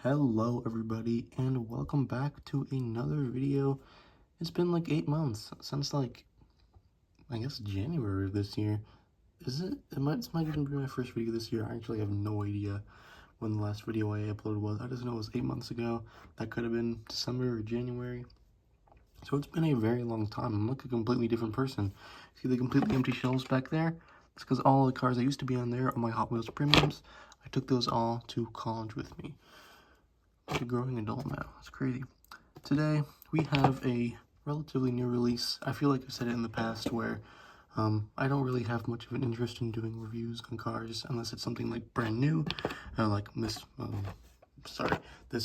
Hello everybody and welcome back to another video. It's been like 8 months since I guess January of this year. It might even be my first video this year. I actually have no idea when the last video I uploaded was. I just know it was 8 months ago. That could have been December or January. So it's been a very long time. I'm like a completely different person. See the completely empty shelves back there? It's because all the cars I used to be on there are my Hot Wheels Premiums. I took those all to college with me. A growing adult now. It's crazy. Today we have a relatively new release. I feel like I've said it in the past where I don't really have much of an interest in doing reviews on cars unless it's something like brand new, like this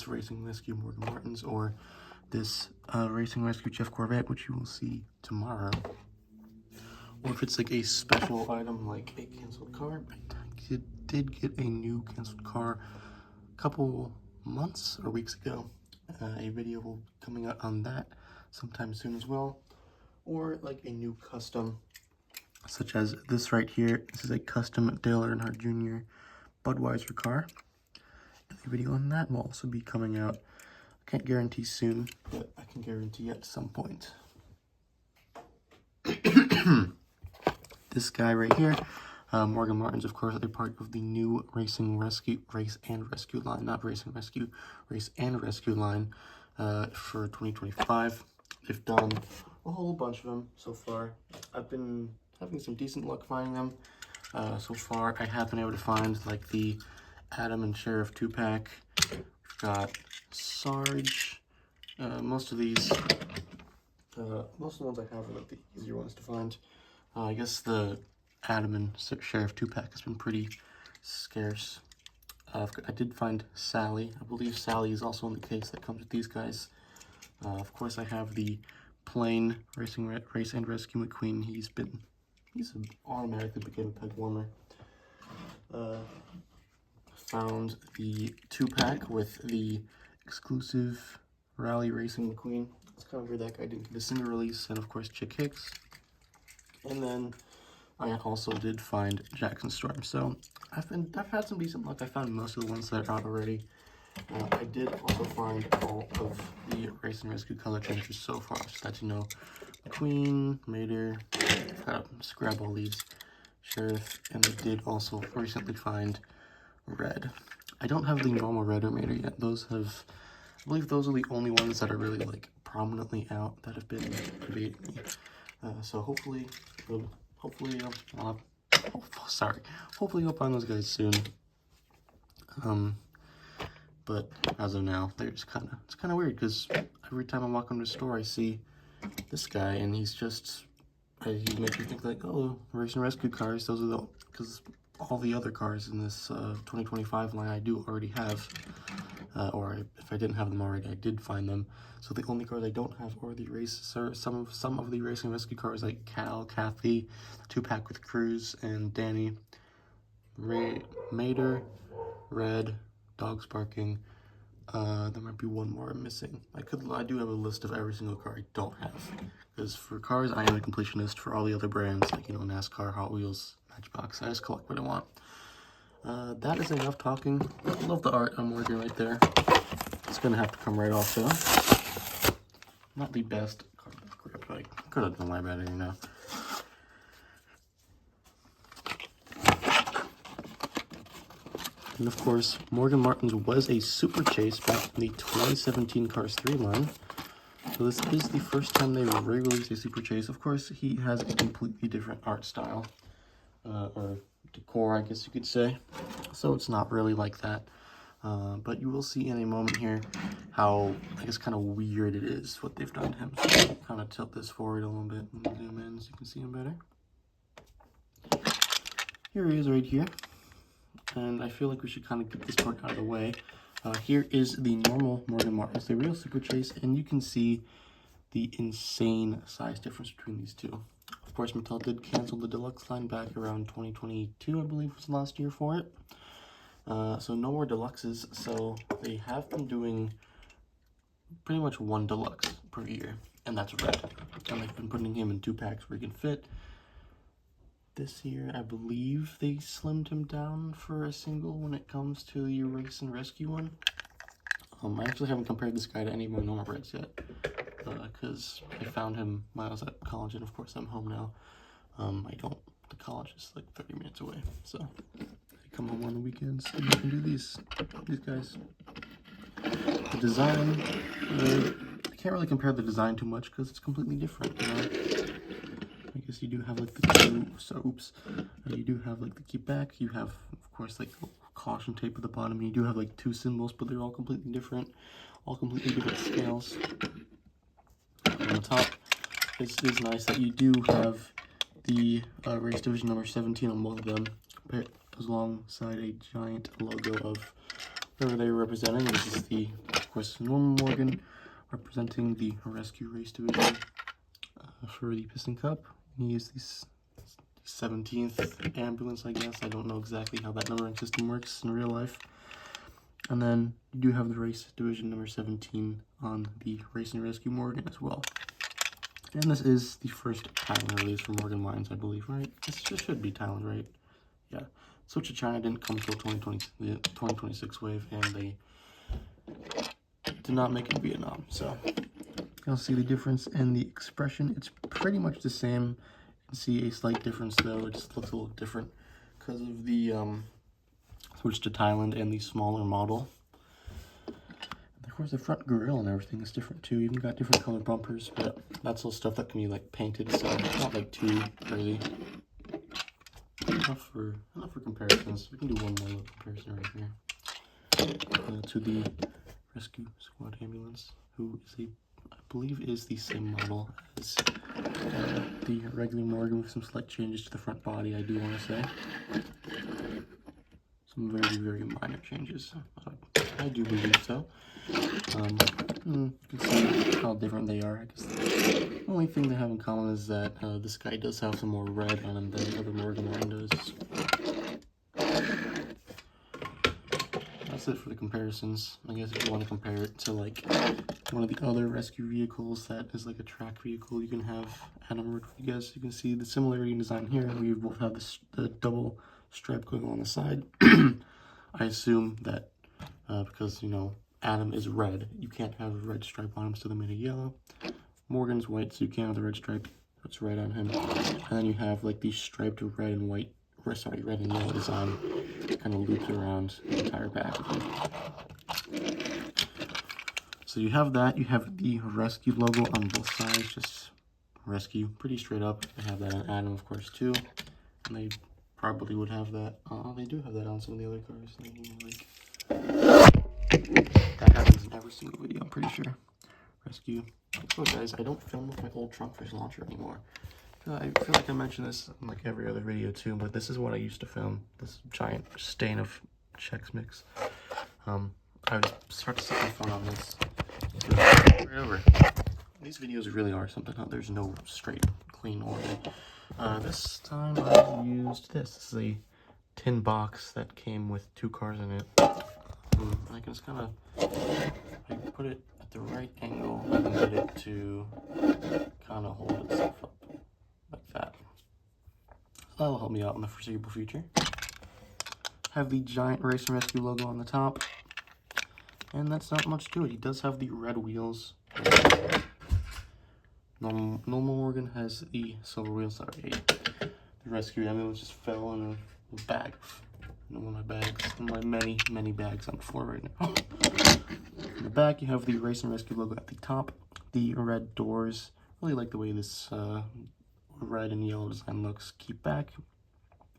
Racing Rescue Morgan Martins or this Racing Rescue Jeff Corvette, which you will see tomorrow. Or if it's like a special item like a canceled car. I did get a new canceled car a couple months or weeks ago. A video will be coming out on that sometime soon as well. Or like a new custom, such as this right here. This is a custom Dale Earnhardt Jr. Budweiser car. A video on that will also be coming out. I can't guarantee soon, but I can guarantee at some point. This guy right here, Morgan Martins, of course, are part of the new Race and Rescue line, not Racing Rescue, Race and Rescue line for 2025. They've done a whole bunch of them so far. I've been having some decent luck finding them. So far, I have been able to find like the Adam and Sheriff 2-pack. We've got Sarge. Most of the ones I have are like the easier ones to find. I guess the Adam and Sheriff 2-pack has been pretty scarce. I did find Sally. I believe Sally is also in the case that comes with these guys. Of course, I have the plain Race and Rescue McQueen. He's automatically became a peg warmer. Found the 2-pack with the exclusive Rally Racing McQueen. It's kind of weird that guy didn't get a single release, and of course Chick Hicks. And then I also did find Jackson Storm. So I've had some decent luck. I found most of the ones that are out already. I did also find all of the Race and Rescue color changes so far. Just let you know, McQueen, Mater, just grab all these, Sheriff, and I did also recently find Red. I don't have the normal Red or Mater yet. I believe those are the only ones that are really like prominently out that have been evading me. So hopefully you'll find those guys soon. But as of now, they're just it's kind of weird because every time I walk into the store, I see this guy, and he makes me think like, oh, Race and Rescue cars. Those are because all the other cars in this 2025 line I do already have, or if I didn't have them already, I did find them. So the only cars I don't have are the some of the Racing Rescue cars like Cal, Kathy, 2-pack with Cruz and Danny, Mater, Red, Dogs Barking. There might be one more I'm missing. I do have a list of every single car I don't have, because for cars I am a completionist. For all the other brands like NASCAR, Hot Wheels, Matchbox, I just collect what I want. That is enough talking. I love the art I'm working right there. It's gonna have to come right off though. Not the best cardboard grip. I could have done my better, you know. And of course, Morgan Martins was a Super Chase back in the 2017 Cars 3 line. So this is the first time they re-released a Super Chase. Of course, he has a completely different art style, or decor, I guess you could say. So it's not really like that. But you will see in a moment here how, I guess, kind of weird it is what they've done to him. So I'll kind of tilt this forward a little bit and zoom in so you can see him better. Here he is right here. And I feel like we should kind of get this part out of the way. Here is the normal Morgan Martins, the real Super Chase, and you can see the insane size difference between these two. Of course, Mattel did cancel the deluxe line back around 2022, I believe was the last year for it. So no more deluxes, so they have been doing pretty much one deluxe per year, and that's Red. And they've been putting him in 2-packs where he can fit. This year, I believe they slimmed him down for a single when it comes to the Race and Rescue one. I actually haven't compared this guy to any of my normal reds yet, because I found him when I was at college, and of course I'm home now. The college is like 30 minutes away, so I come home on the weekends and I can do these guys. The design, I can't really compare the design too much because it's completely different, you know? I guess you do have like the two, you do have like the keep back, you have of course like caution tape at the bottom, and you do have like two symbols, but they're all completely different scales. On the top, it is nice that you do have the race division number 17 on both of them, alongside a giant logo of whoever they were representing. This is the, of course, normal Morgan representing the rescue race division for the Piston Cup. You use the 17th ambulance, I guess. I don't know exactly how that numbering system works in real life. And then you do have the race division number 17 on the Race and Rescue Morgan as well. And this is the first Thailand release for Morgan lines, I believe, right? This should be Thailand, right? Yeah. Switch to China didn't come till 2020, the 2026 wave, and they did not make it in Vietnam. So you'll see the difference in the expression. It's pretty much the same. You can see a slight difference though. It just looks a little different because of the switch to Thailand and the smaller model. Of course, the front grille and everything is different too. Even got different color bumpers, but that's all stuff that can be like painted, so it's not like too crazy. Enough for comparisons. We can do one more little comparison right here to the Rescue Squad ambulance, who is I believe is the same model as the regular Morgan with some slight changes to the front body. I do want to say some very minor changes. I do believe so. You can see how different they are. I guess the only thing they have in common is that this guy does have some more red on him than the other Morgan line does. That's it for the comparisons. I guess if you want to compare it to like one of the other rescue vehicles that is like a track vehicle, you can have Adam Rodriguez. You can see the similarity in design here. We both have the double stripe going along the side. I assume that because, you know, Adam is red, you can't have a red stripe on him, so they made it yellow. Morgan's white, so you can't have the red stripe. That's red on him. And then you have like the striped red and white, red and yellow design kind of looped around the entire back of him. So you have that. You have the rescue logo on both sides, just rescue, pretty straight up. They have that on Adam, of course, too. And they probably would have that. They do have that on some of the other cars. That happens in every single video, I'm pretty sure. Rescue. So guys, I don't film with my old trunk fish launcher anymore. I feel like I mentioned this in like every other video too, but this is what I used to film. This giant stain of Chex Mix. I would start to set my phone on this. Right over. These videos really are something. There's no straight, clean order. This time I used this. This is a tin box that came with 2 cars in it. I can just kind of put it at the right angle and get it to kind of hold itself up like that. That'll help me out in the foreseeable future. Have the giant Race and Rescue logo on the top, and that's not much to it. He does have the red wheels. Normal Morgan has the silver wheels. Sorry, the rescue ambulance just fell in a bag. One of my bags, one of my many bags on the floor right now. In the back, you have the Race and Rescue logo at the top. The red doors. Really like the way this red and yellow design looks. Keep back. You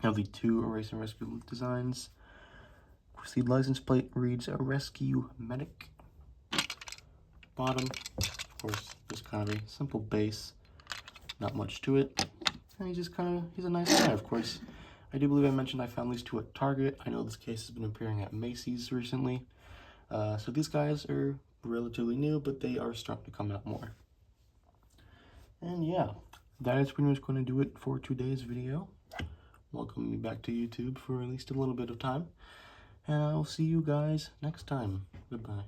have the 2 Race and Rescue designs. Of course, the license plate reads Rescue Medic. Bottom, of course, just kind of a simple base. Not much to it. And he's a nice guy, of course. I do believe I mentioned I found these 2 at Target. I know this case has been appearing at Macy's recently. So these guys are relatively new, but they are starting to come out more. And yeah, that is pretty much going to do it for today's video. Welcome me back to YouTube for at least a little bit of time. And I will see you guys next time. Goodbye.